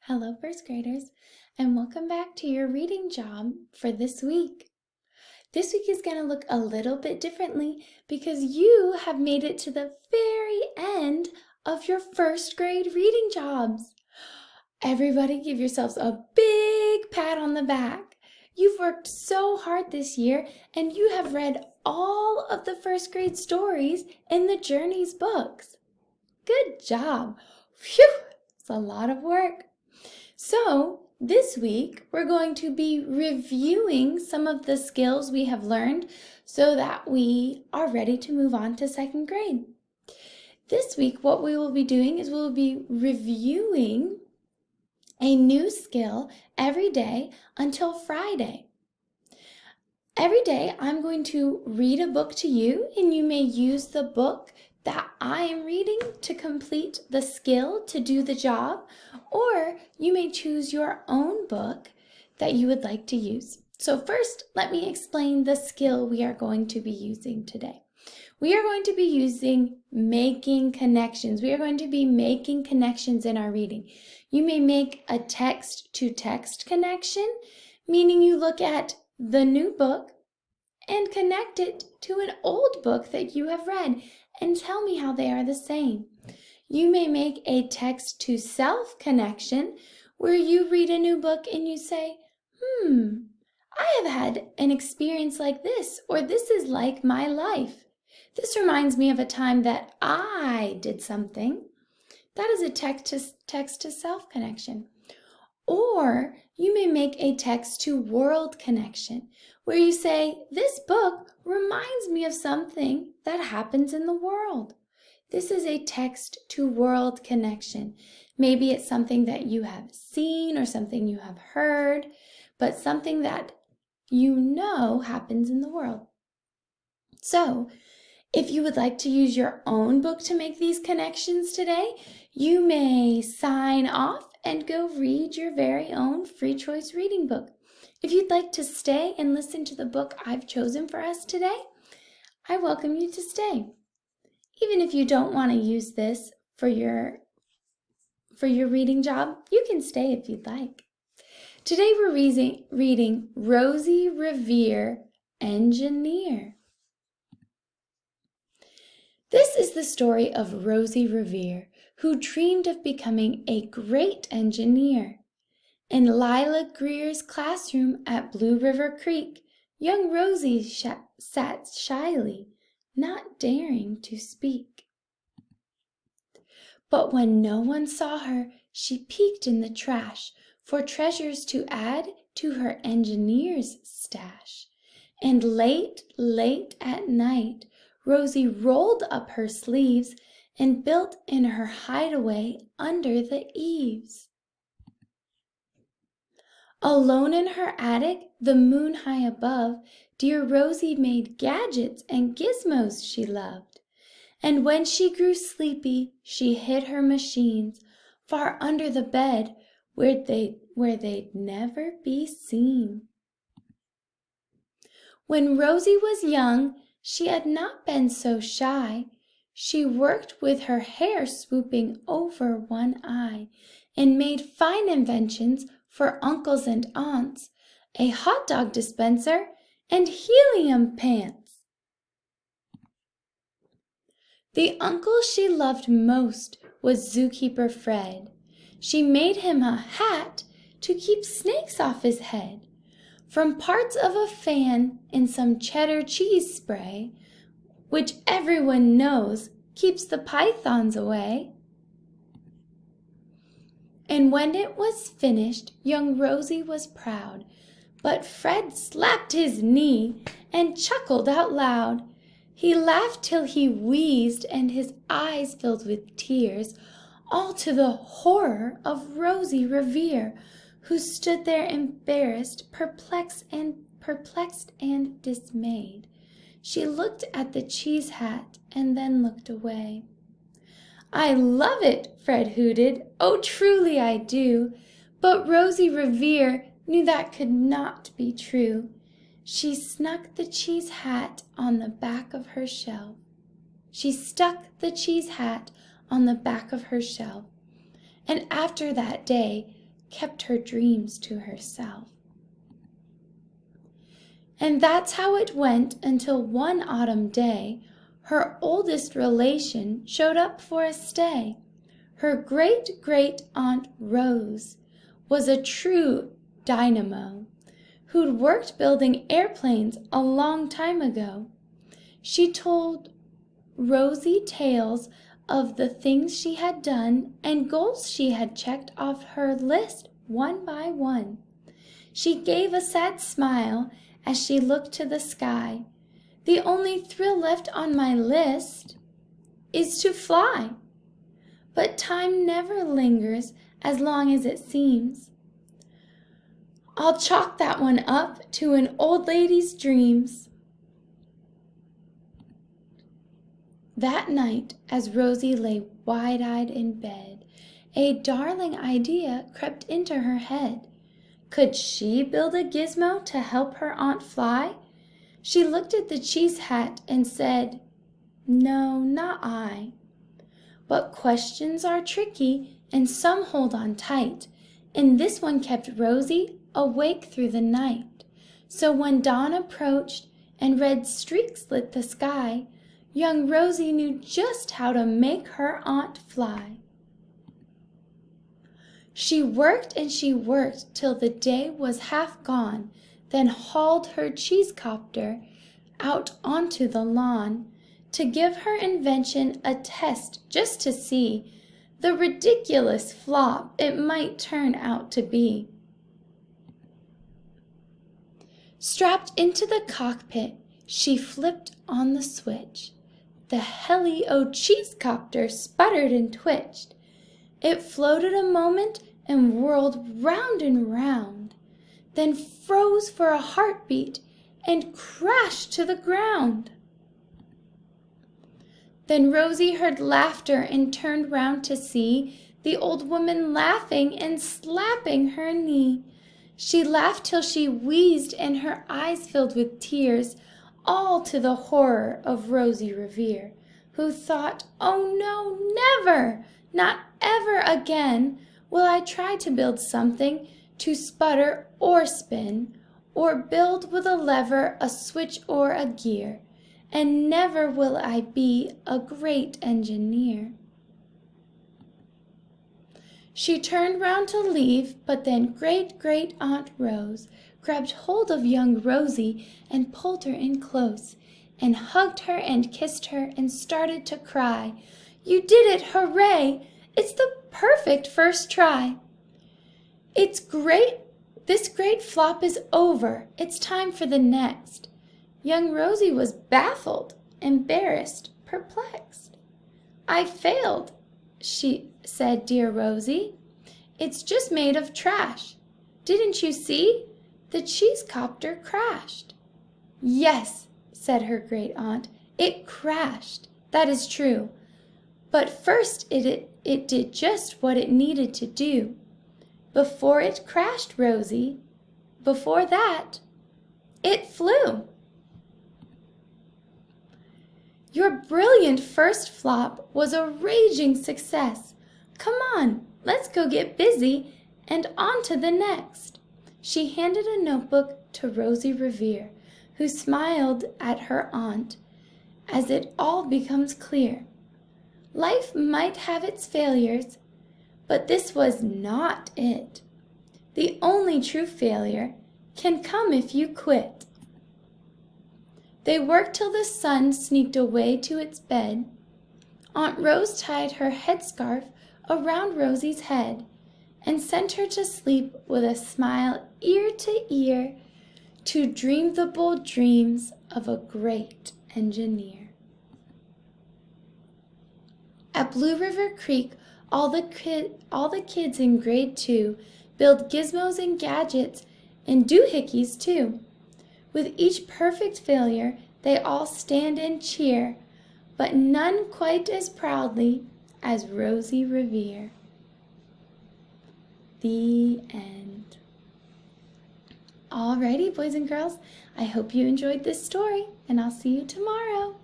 Hello, first graders, and welcome back to your reading job for this week. This week is going to look a little bit differently because you have made it to the very end of your first grade reading jobs. Everybody give yourselves a big pat on the back. You've worked so hard this year and you have read all of the first grade stories in the Journeys books. Good job. Phew, it's a lot of work. So this week, we're going to be reviewing some of the skills we have learned so that we are ready to move on to second grade. This week, what we will be doing is we'll be reviewing a new skill every day until Friday. Every day, I'm going to read a book to you, and you may use the book that I am reading to complete the skill to do the job, or you may choose your own book that you would like to use. So first, let me explain the skill we are going to be using today. We are going to be using making connections. We are going to be making connections in our reading. You may make a text-to-text connection, meaning you look at the new book and connect it to an old book that you have read and tell me how they are the same. You may make a text-to-self connection where you read a new book and you say, I have had an experience like this, or this is like my life. This reminds me of a time that I did something. That is a text-to-self connection. Or you may make a text-to-world connection where you say, this book reminds me of something that happens in the world. This is a text-to-world connection. Maybe it's something that you have seen or something you have heard, but something that you know happens in the world. So, if you would like to use your own book to make these connections today, you may sign off and go read your very own free choice reading book. If you'd like to stay and listen to the book I've chosen for us today, I welcome you to stay. Even if you don't want to use this for your reading job, you can stay if you'd like. Today we're reading Rosie Revere, Engineer. This is the story of Rosie Revere, who dreamed of becoming a great engineer. In Lila Greer's classroom at Blue River Creek, young Rosie sat shyly, not daring to speak. But when no one saw her, she peeked in the trash for treasures to add to her engineer's stash. And late at night, Rosie rolled up her sleeves and built in her hideaway under the eaves. Alone in her attic, the moon high above, dear Rosie made gadgets and gizmos she loved. And when she grew sleepy, she hid her machines far under the bed where they'd never be seen. When Rosie was young, she had not been so shy. She worked with her hair swooping over one eye and made fine inventions for uncles and aunts, a hot dog dispenser, and helium pants. The uncle she loved most was Zookeeper Fred. She made him a hat to keep snakes off his head, from parts of a fan and some cheddar cheese spray, which everyone knows keeps the pythons away. And when it was finished, young Rosie was proud, but Fred slapped his knee and chuckled out loud. He laughed till he wheezed and his eyes filled with tears, all to the horror of Rosie Revere, who stood there embarrassed, perplexed and dismayed. She looked at the cheese hat and then looked away. I love it, Fred hooted. Oh, truly I do. But Rosie Revere knew that could not be true. She snuck the cheese hat on the back of her shelf. She stuck the cheese hat on the back of her shelf. And after that day, kept her dreams to herself. And that's how it went until one autumn day, her oldest relation showed up for a stay. Her great-great-aunt Rose was a true dynamo who'd worked building airplanes a long time ago. She told Rosie tales of the things she had done and goals she had checked off her list one by one. She gave a sad smile as she looked to the sky. The only thrill left on my list is to fly. But time never lingers as long as it seems. I'll chalk that one up to an old lady's dreams. That night, as Rosie lay wide-eyed in bed, a darling idea crept into her head. Could she build a gizmo to help her aunt fly? She looked at the cheese hat and said, "No, not I." But questions are tricky and some hold on tight, and this one kept Rosie awake through the night. So when dawn approached and red streaks lit the sky, young Rosie knew just how to make her aunt fly. She worked and she worked till the day was half gone, then hauled her cheese copter out onto the lawn to give her invention a test just to see the ridiculous flop it might turn out to be. Strapped into the cockpit, she flipped on the switch. The Helly-O cheese copter sputtered and twitched. It floated a moment and whirled round and round, then froze for a heartbeat and crashed to the ground. Then Rosie heard laughter and turned round to see the old woman laughing and slapping her knee. She laughed till she wheezed and her eyes filled with tears, all to the horror of Rosie Revere, who thought, "Oh no, never, not ever again will I try to build something to sputter or spin, or build with a lever, a switch, or a gear, and never will I be a great engineer." She turned round to leave, but then Great-Great-Aunt Rose grabbed hold of young Rosie and pulled her in close, and hugged her and kissed her and started to cry. "You did it! Hooray! It's the perfect first try! It's great! This great flop is over. It's time for the next." Young Rosie was baffled, embarrassed, perplexed. "I failed," she said, "dear Rosie. It's just made of trash. Didn't you see? The cheese copter crashed." "Yes," said her great aunt, "it crashed. That is true. But first it did just what it needed to do. Before it crashed, Rosie, before that, it flew." "Your brilliant first flop was a raging success. Come on, let's go get busy and on to the next." She handed a notebook to Rosie Revere, who smiled at her aunt as it all becomes clear. Life might have its failures, but this was not it. The only true failure can come if you quit. They worked till the sun sneaked away to its bed. Aunt Rose tied her headscarf around Rosie's head and sent her to sleep with a smile ear to ear to dream the bold dreams of a great engineer. At Blue River Creek, all the kids in grade 2 build gizmos and gadgets and doohickeys too. With each perfect failure, they all stand and cheer, but none quite as proudly as Rosie Revere. The end. Alrighty, boys and girls, I hope you enjoyed this story, and I'll see you tomorrow.